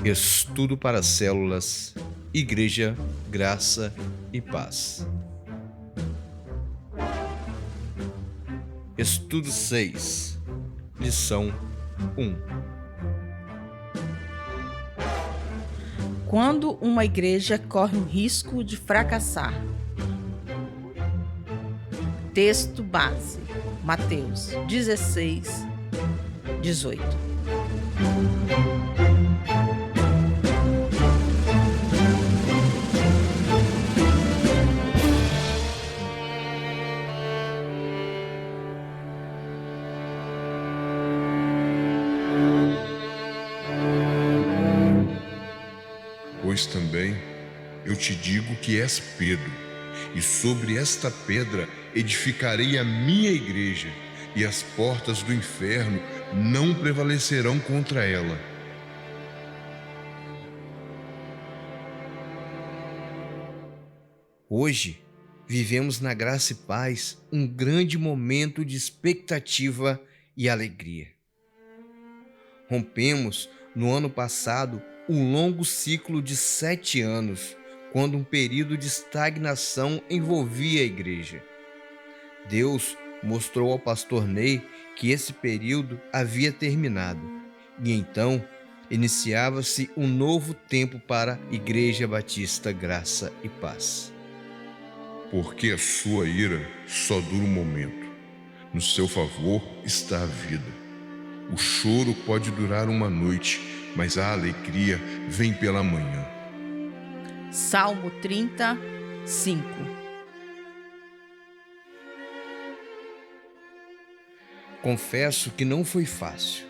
Estudo para células, Igreja, Graça e Paz. Estudo 6, Lição 1. Quando uma igreja corre o risco de fracassar. Texto base: Mateus 16, 18. Pois também eu te digo que és Pedro, e sobre esta pedra edificarei a minha igreja, e as portas do inferno não prevalecerão contra ela. Hoje, vivemos na graça e paz um grande momento de expectativa e alegria. Rompemos, no ano passado, um longo ciclo de 7 anos, quando um período de estagnação envolvia a igreja. Deus mostrou ao pastor Ney que esse período havia terminado, e então iniciava-se um novo tempo para a Igreja Batista Graça e Paz. Porque a sua ira só dura um momento. No seu favor está a vida. O choro pode durar uma noite, mas a alegria vem pela manhã. Salmo 35. Confesso que não foi fácil.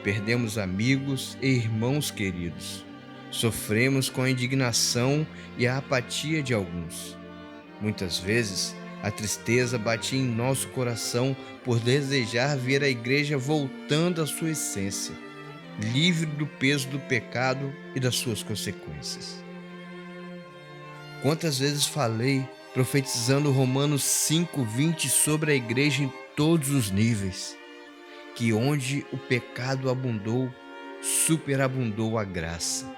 Perdemos amigos e irmãos queridos. Sofremos com a indignação e a apatia de alguns. Muitas vezes, a tristeza batia em nosso coração por desejar ver a igreja voltando à sua essência, livre do peso do pecado e das suas consequências. Quantas vezes falei, profetizando Romanos 5:20 sobre a igreja em todos os níveis, que onde o pecado abundou, superabundou a graça.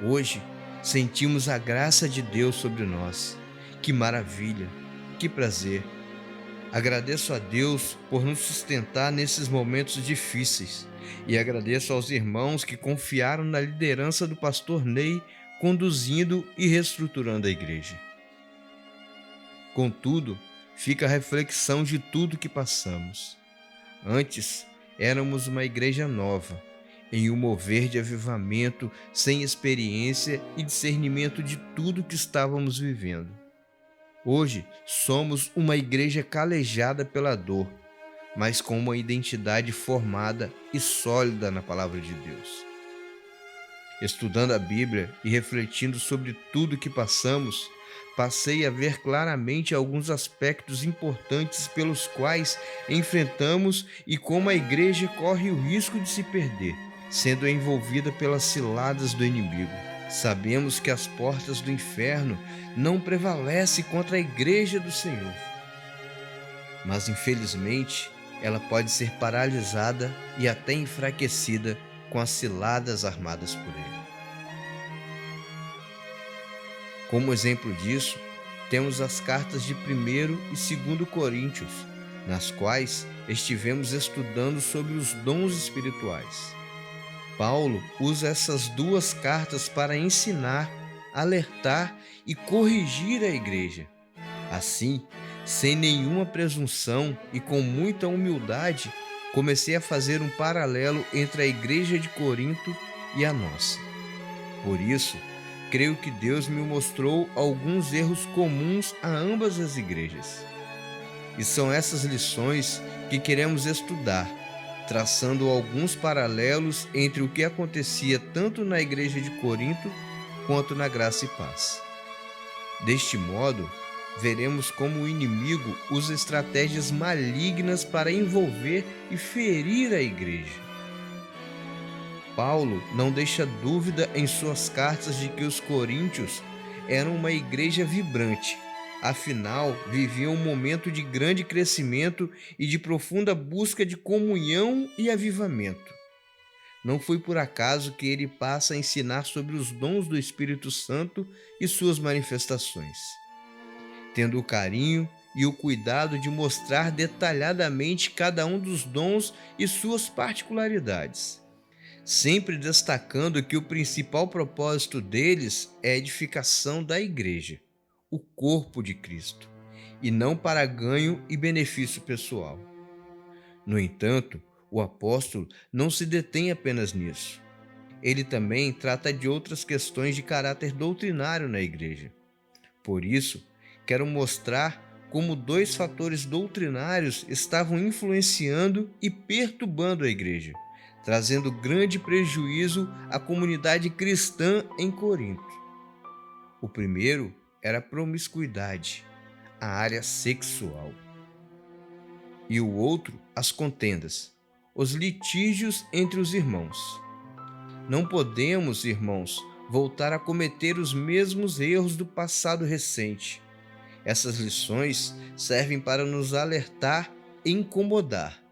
Hoje, sentimos a graça de Deus sobre nós. Que maravilha, que prazer. Agradeço a Deus por nos sustentar nesses momentos difíceis e agradeço aos irmãos que confiaram na liderança do pastor Ney, conduzindo e reestruturando a igreja. Contudo, fica a reflexão de tudo que passamos. Antes, éramos uma igreja nova, em um mover de avivamento, sem experiência e discernimento de tudo que estávamos vivendo. Hoje, somos uma igreja calejada pela dor, mas com uma identidade formada e sólida na Palavra de Deus. Estudando a Bíblia e refletindo sobre tudo que passamos, passei a ver claramente alguns aspectos importantes pelos quais enfrentamos e como a igreja corre o risco de se perder, sendo envolvida pelas ciladas do inimigo. Sabemos que as portas do inferno não prevalecem contra a igreja do Senhor, mas infelizmente ela pode ser paralisada e até enfraquecida com as ciladas armadas por ele. Como exemplo disso, temos as cartas de 1º e 2º Coríntios, nas quais estivemos estudando sobre os dons espirituais. Paulo usa essas duas cartas para ensinar, alertar e corrigir a igreja. Assim, sem nenhuma presunção e com muita humildade, comecei a fazer um paralelo entre a igreja de Corinto e a nossa. Por isso, creio que Deus me mostrou alguns erros comuns a ambas as igrejas. E são essas lições que queremos estudar, traçando alguns paralelos entre o que acontecia tanto na igreja de Corinto quanto na Graça e Paz. Deste modo, veremos como o inimigo usa estratégias malignas para envolver e ferir a igreja. Paulo não deixa dúvida em suas cartas de que os coríntios eram uma igreja vibrante, afinal, viviam um momento de grande crescimento e de profunda busca de comunhão e avivamento. Não foi por acaso que ele passa a ensinar sobre os dons do Espírito Santo e suas manifestações, tendo o carinho e o cuidado de mostrar detalhadamente cada um dos dons e suas particularidades, sempre destacando que o principal propósito deles é a edificação da igreja, o corpo de Cristo, e não para ganho e benefício pessoal. No entanto, o apóstolo não se detém apenas nisso. Ele também trata de outras questões de caráter doutrinário na igreja. Por isso, quero mostrar como dois fatores doutrinários estavam influenciando e perturbando a igreja, trazendo grande prejuízo à comunidade cristã em Corinto. O primeiro era a promiscuidade, a área sexual. E o outro, as contendas, os litígios entre os irmãos. Não podemos, irmãos, voltar a cometer os mesmos erros do passado recente. Essas lições servem para nos alertar e incomodar.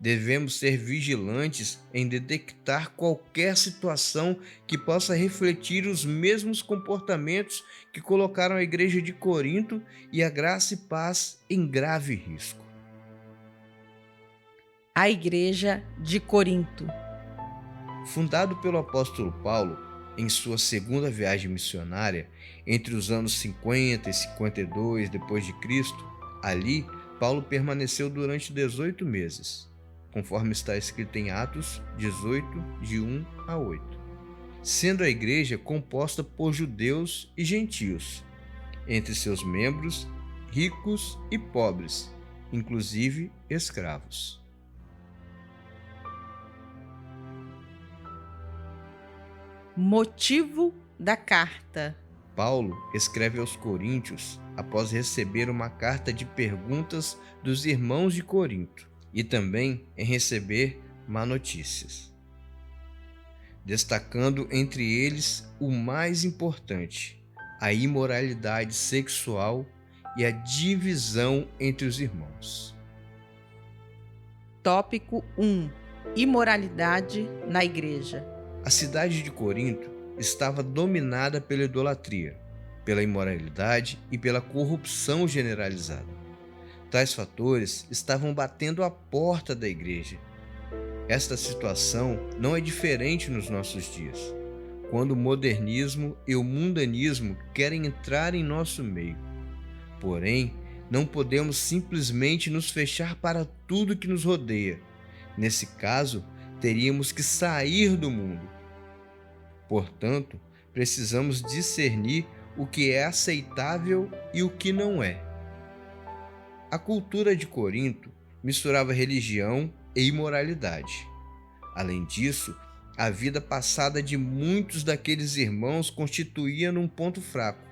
Devemos ser vigilantes em detectar qualquer situação que possa refletir os mesmos comportamentos que colocaram a igreja de Corinto e a graça e paz em grave risco. A igreja de Corinto. Fundado pelo apóstolo Paulo em sua segunda viagem missionária, entre os anos 50 e 52 depois de Cristo, ali Paulo permaneceu durante 18 meses, conforme está escrito em Atos 18, de 1 a 8, sendo a igreja composta por judeus e gentios, entre seus membros ricos e pobres, inclusive escravos. Motivo da carta. Paulo escreve aos Coríntios após receber uma carta de perguntas dos irmãos de Corinto e também em receber má notícias, destacando entre eles o mais importante, a imoralidade sexual e a divisão entre os irmãos. Tópico 1. Imoralidade na igreja. A cidade de Corinto estava dominada pela idolatria, pela imoralidade e pela corrupção generalizada. Tais fatores estavam batendo à porta da igreja. Esta situação não é diferente nos nossos dias, quando o modernismo e o mundanismo querem entrar em nosso meio. Porém, não podemos simplesmente nos fechar para tudo que nos rodeia. Nesse caso, teríamos que sair do mundo. Portanto, precisamos discernir o que é aceitável e o que não é. A cultura de Corinto misturava religião e imoralidade. Além disso, a vida passada de muitos daqueles irmãos constituía um ponto fraco,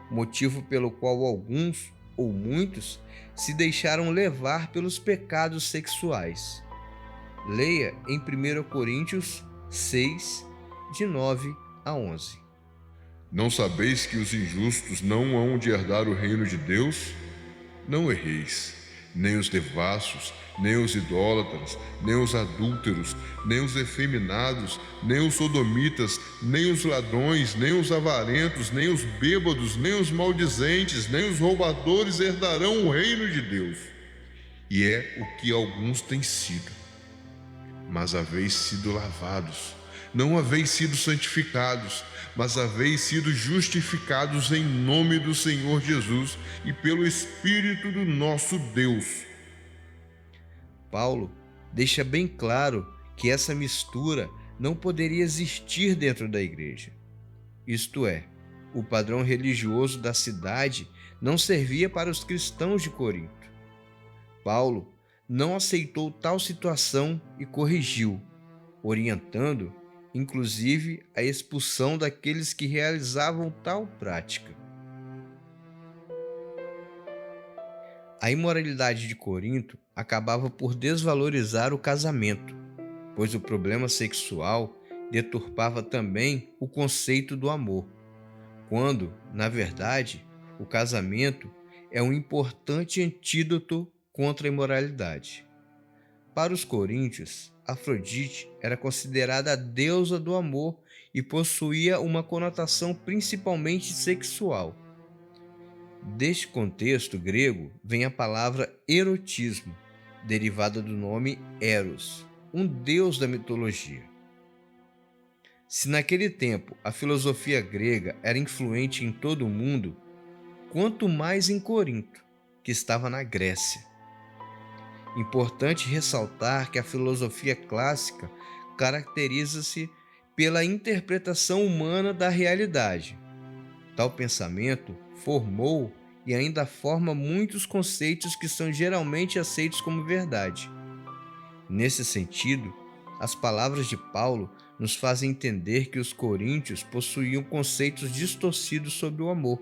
motivo pelo qual alguns, ou muitos, se deixaram levar pelos pecados sexuais. Leia em 1 Coríntios 6, de 9 a 11. Não sabeis que os injustos não hão de herdar o reino de Deus? Não erreis, nem os devassos, nem os idólatras, nem os adúlteros, nem os efeminados, nem os sodomitas, nem os ladrões, nem os avarentos, nem os bêbados, nem os maldizentes, nem os roubadores herdarão o reino de Deus. E é o que alguns têm sido. Mas haveis sido lavados, não haveis sido santificados, mas haveis sido justificados em nome do Senhor Jesus e pelo Espírito do nosso Deus. Paulo deixa bem claro que essa mistura não poderia existir dentro da igreja. Isto é, o padrão religioso da cidade não servia para os cristãos de Corinto. Paulo não aceitou tal situação e corrigiu, orientando inclusive a expulsão daqueles que realizavam tal prática. A imoralidade de Corinto acabava por desvalorizar o casamento, pois o problema sexual deturpava também o conceito do amor, quando, na verdade, o casamento é um importante antídoto contra a imoralidade. Para os coríntios, Afrodite era considerada a deusa do amor e possuía uma conotação principalmente sexual. Deste contexto grego vem a palavra erotismo, derivada do nome Eros, um deus da mitologia. Se naquele tempo a filosofia grega era influente em todo o mundo, quanto mais em Corinto, que estava na Grécia. Importante ressaltar que a filosofia clássica caracteriza-se pela interpretação humana da realidade. Tal pensamento formou e ainda forma muitos conceitos que são geralmente aceitos como verdade. Nesse sentido, as palavras de Paulo nos fazem entender que os coríntios possuíam conceitos distorcidos sobre o amor,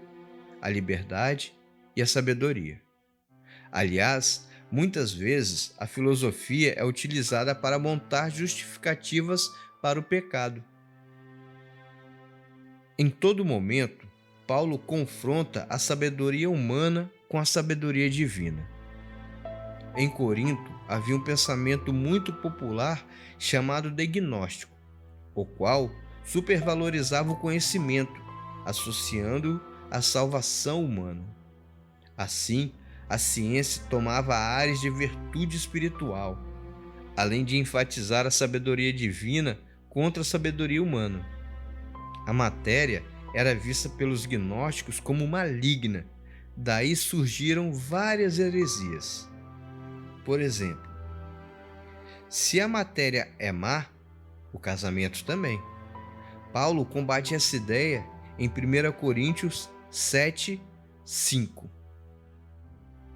a liberdade e a sabedoria. Aliás, muitas vezes a filosofia é utilizada para montar justificativas para o pecado. Em todo momento, Paulo confronta a sabedoria humana com a sabedoria divina. Em Corinto, havia um pensamento muito popular chamado de gnóstico, o qual supervalorizava o conhecimento, associando-o à salvação humana. Assim, a ciência tomava áreas de virtude espiritual, além de enfatizar a sabedoria divina contra a sabedoria humana. A matéria era vista pelos gnósticos como maligna, daí surgiram várias heresias. Por exemplo, se a matéria é má, o casamento também. Paulo combate essa ideia em 1 Coríntios 7, 5.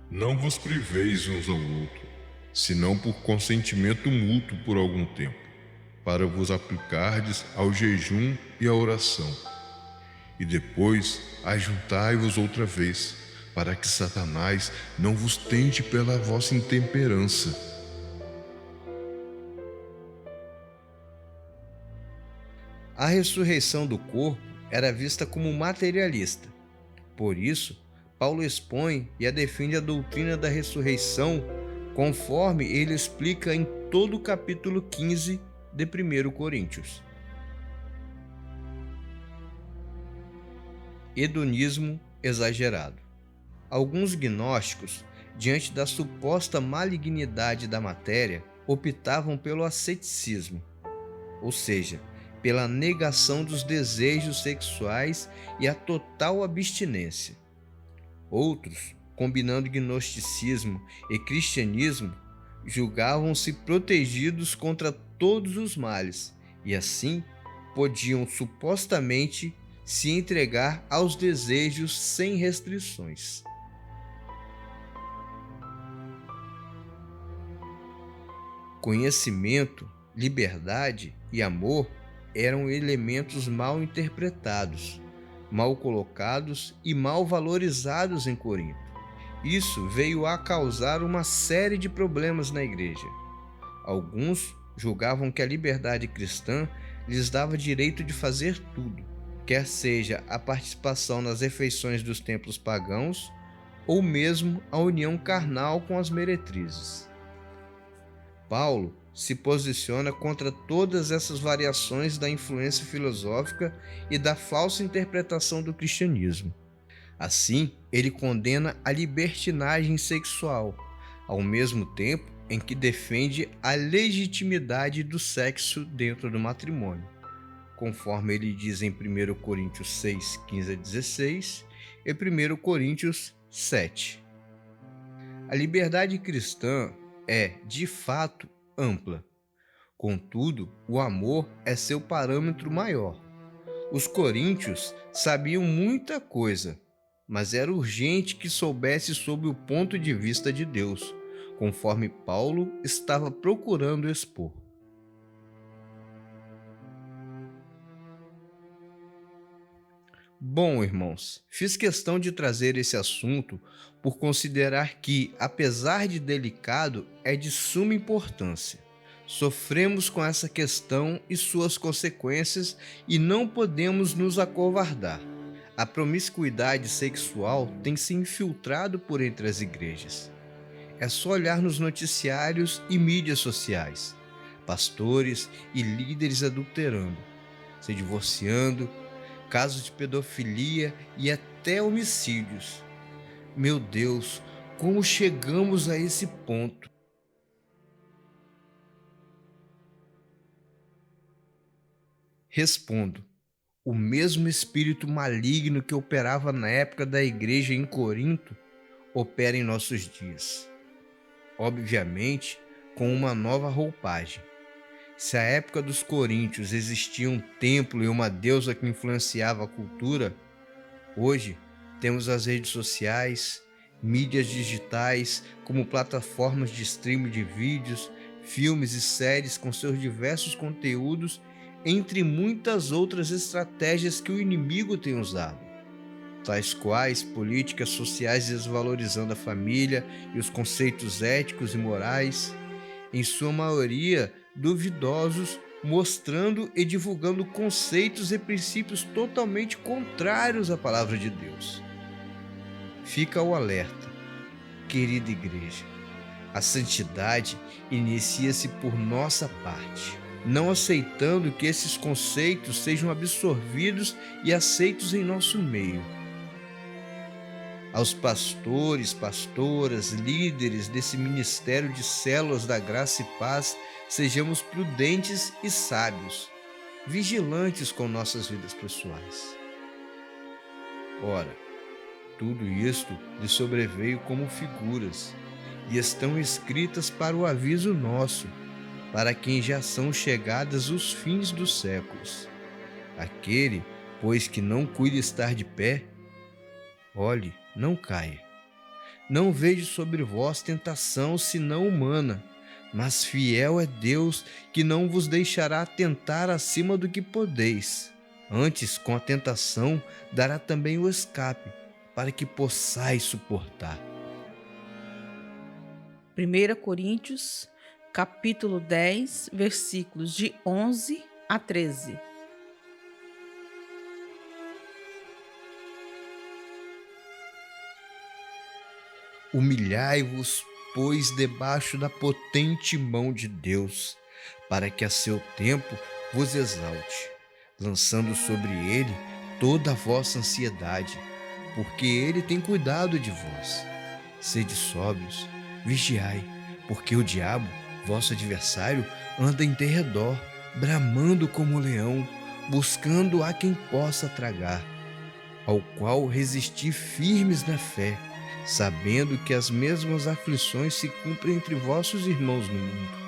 Não vos priveis uns ao outro, senão por consentimento mútuo por algum tempo, para vos aplicardes ao jejum e à oração. E depois ajuntai-vos outra vez, para que Satanás não vos tente pela vossa intemperança. A ressurreição do corpo era vista como materialista. Por isso, Paulo expõe e defende a doutrina da ressurreição, conforme ele explica em todo o capítulo 15 de 1 Coríntios. Hedonismo exagerado. Alguns gnósticos, diante da suposta malignidade da matéria, optavam pelo asceticismo, ou seja, pela negação dos desejos sexuais e a total abstinência. Outros, combinando gnosticismo e cristianismo, julgavam-se protegidos contra todos os males e assim podiam supostamente se entregar aos desejos sem restrições. Conhecimento, liberdade e amor eram elementos mal interpretados, mal colocados e mal valorizados em Corinto. Isso veio a causar uma série de problemas na igreja. Alguns julgavam que a liberdade cristã lhes dava direito de fazer tudo, quer seja a participação nas refeições dos templos pagãos ou mesmo a união carnal com as meretrizes. Paulo se posiciona contra todas essas variações da influência filosófica e da falsa interpretação do cristianismo. Assim, ele condena a libertinagem sexual, ao mesmo tempo em que defende a legitimidade do sexo dentro do matrimônio, conforme ele diz em 1 Coríntios 6, 15 a 16 e 1 Coríntios 7. A liberdade cristã é, de fato, ampla. Contudo, o amor é seu parâmetro maior. Os coríntios sabiam muita coisa, mas era urgente que soubesse sob o ponto de vista de Deus, conforme Paulo estava procurando expor. Bom, irmãos, fiz questão de trazer esse assunto por considerar que, apesar de delicado, é de suma importância. Sofremos com essa questão e suas consequências e não podemos nos acovardar. A promiscuidade sexual tem se infiltrado por entre as igrejas. É só olhar nos noticiários e mídias sociais. Pastores e líderes adulterando, se divorciando, casos de pedofilia e até homicídios. Meu Deus, como chegamos a esse ponto? Respondo: o mesmo espírito maligno que operava na época da igreja em Corinto opera em nossos dias. Obviamente, com uma nova roupagem. Se a época dos coríntios existia um templo e uma deusa que influenciava a cultura, hoje temos as redes sociais, mídias digitais, como plataformas de streaming de vídeos, filmes e séries com seus diversos conteúdos, entre muitas outras estratégias que o inimigo tem usado, tais quais políticas sociais desvalorizando a família e os conceitos éticos e morais, em sua maioria duvidosos, mostrando e divulgando conceitos e princípios totalmente contrários à palavra de Deus. Fica o alerta, querida igreja. A santidade inicia-se por nossa parte, não aceitando que esses conceitos sejam absorvidos e aceitos em nosso meio. Aos pastores, pastoras, líderes desse ministério de células da graça e paz, sejamos prudentes e sábios, vigilantes com nossas vidas pessoais. Ora, tudo isto lhe sobreveio como figuras, e estão escritas para o aviso nosso, para quem já são chegadas os fins dos séculos. Aquele, pois, que não cuida estar de pé, olhe, não caia. Não vejo sobre vós tentação senão humana, mas fiel é Deus, que não vos deixará tentar acima do que podeis. Antes, com a tentação, dará também o escape, para que possais suportar. 1 Coríntios, capítulo 10, versículos de 11 a 13. Humilhai-vos, pois, debaixo da potente mão de Deus, para que a seu tempo vos exalte, lançando sobre ele toda a vossa ansiedade, porque ele tem cuidado de vós. Sede sóbrios, vigiai, porque o diabo, vosso adversário, anda em derredor, bramando como leão, buscando a quem possa tragar, ao qual resisti firmes na fé, sabendo que as mesmas aflições se cumprem entre vossos irmãos no mundo.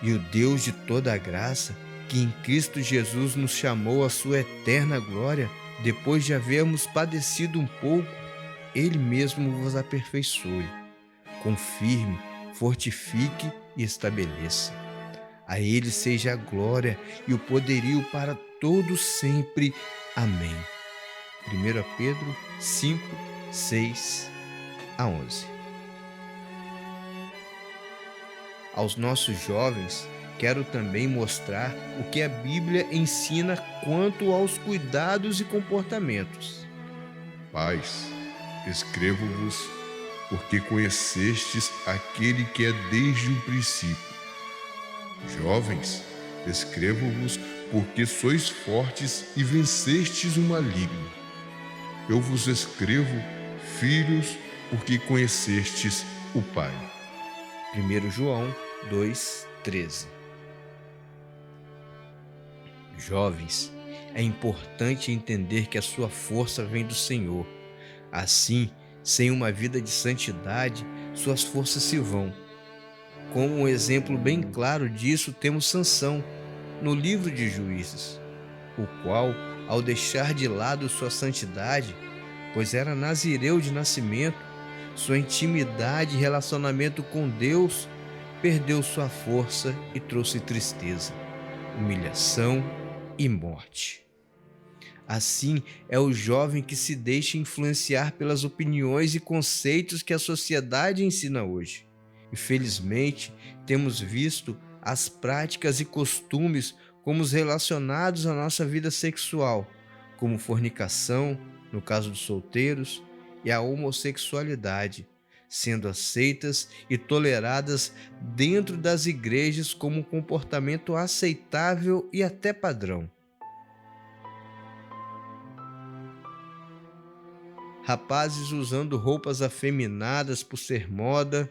E o Deus de toda a graça, que em Cristo Jesus nos chamou à sua eterna glória, depois de havermos padecido um pouco, Ele mesmo vos aperfeiçoe, confirme, fortifique e estabeleça. A Ele seja a glória e o poderio para todos sempre. Amém. 1 Pedro 5, 6 a 11. Aos nossos jovens, quero também mostrar o que a Bíblia ensina quanto aos cuidados e comportamentos. Pais, escrevo-vos porque conhecestes aquele que é desde o princípio. Jovens, escrevo-vos porque sois fortes e vencestes o maligno. Eu vos escrevo, filhos, porque conhecestes o Pai. 1 João 2,13. Jovens, é importante entender que a sua força vem do Senhor. Assim, sem uma vida de santidade, suas forças se vão. Como um exemplo bem claro disso, temos Sansão, no livro de Juízes, o qual, ao deixar de lado sua santidade, pois era nazireu de nascimento, sua intimidade e relacionamento com Deus, perdeu sua força e trouxe tristeza, humilhação e morte. Assim é o jovem que se deixa influenciar pelas opiniões e conceitos que a sociedade ensina hoje. Infelizmente, temos visto as práticas e costumes como os relacionados à nossa vida sexual, como fornicação, no caso dos solteiros, e a homossexualidade, sendo aceitas e toleradas dentro das igrejas como um comportamento aceitável e até padrão. Rapazes usando roupas afeminadas por ser moda,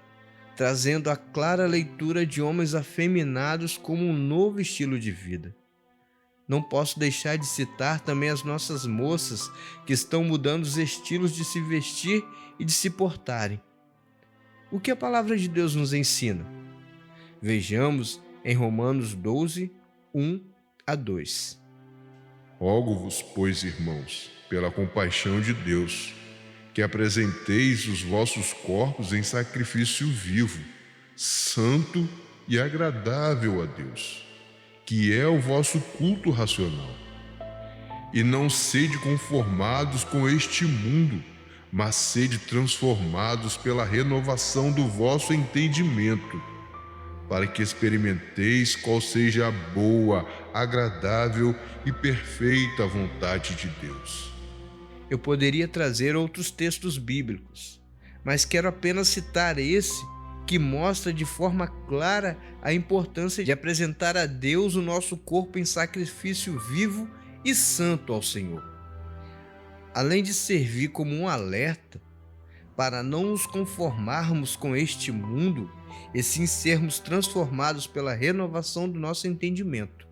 trazendo a clara leitura de homens afeminados como um novo estilo de vida. Não posso deixar de citar também as nossas moças que estão mudando os estilos de se vestir e de se portarem. O que a palavra de Deus nos ensina? Vejamos em Romanos 12, 1 a 2. Rogo-vos, pois, irmãos, pela compaixão de Deus, que apresenteis os vossos corpos em sacrifício vivo, santo e agradável a Deus, que é o vosso culto racional. E não sede conformados com este mundo, mas sede transformados pela renovação do vosso entendimento, para que experimenteis qual seja a boa, agradável e perfeita vontade de Deus. Eu poderia trazer outros textos bíblicos, mas quero apenas citar esse que mostra de forma clara a importância de apresentar a Deus o nosso corpo em sacrifício vivo e santo ao Senhor. Além de servir como um alerta para não nos conformarmos com este mundo e sim sermos transformados pela renovação do nosso entendimento,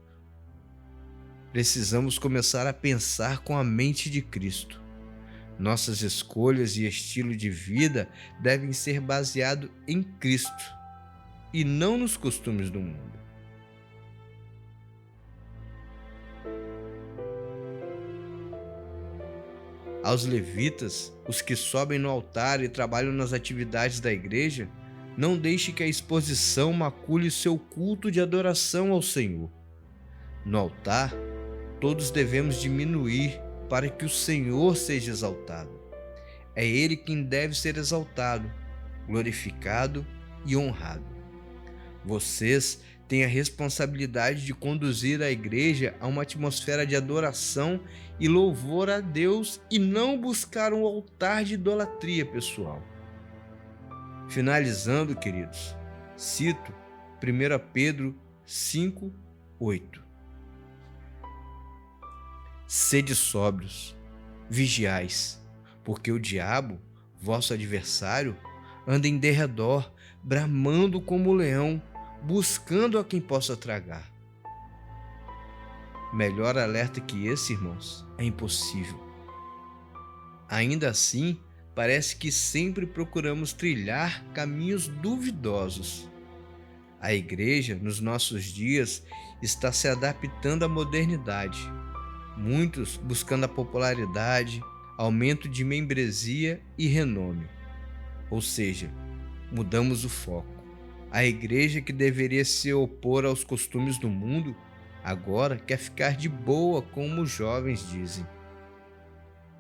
precisamos começar a pensar com a mente de Cristo. Nossas escolhas e estilo de vida devem ser baseados em Cristo e não nos costumes do mundo. Aos levitas, os que sobem no altar e trabalham nas atividades da igreja, não deixe que a exposição macule seu culto de adoração ao Senhor. No altar, todos devemos diminuir para que o Senhor seja exaltado. É Ele quem deve ser exaltado, glorificado e honrado. Vocês têm a responsabilidade de conduzir a igreja a uma atmosfera de adoração e louvor a Deus e não buscar um altar de idolatria pessoal. Finalizando, queridos, cito 1 Pedro 5, 8. Sede sóbrios, vigiais, porque o diabo, vosso adversário, anda em derredor, bramando como o leão, buscando a quem possa tragar. Melhor alerta que esse, irmãos, é impossível. Ainda assim, parece que sempre procuramos trilhar caminhos duvidosos. A igreja, nos nossos dias, está se adaptando à modernidade. Muitos buscando a popularidade, aumento de membresia e renome. Ou seja, mudamos o foco. A igreja que deveria se opor aos costumes do mundo, agora quer ficar de boa, como os jovens dizem.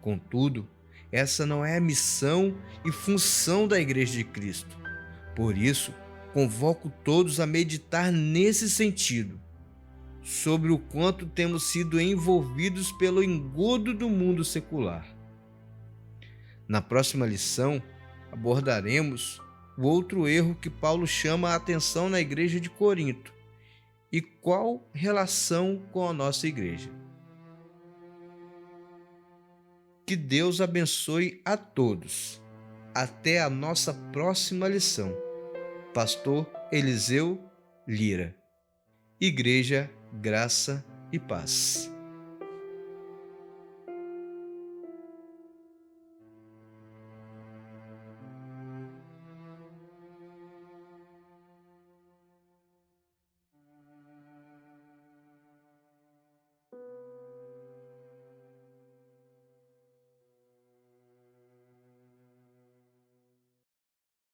Contudo, essa não é a missão e função da Igreja de Cristo. Por isso, convoco todos a meditar nesse sentido, sobre o quanto temos sido envolvidos pelo engodo do mundo secular. Na próxima lição, abordaremos o outro erro que Paulo chama a atenção na igreja de Corinto e qual relação com a nossa igreja. Que Deus abençoe a todos. Até a nossa próxima lição. Pastor Eliseu Lira. Igreja, Graça e Paz.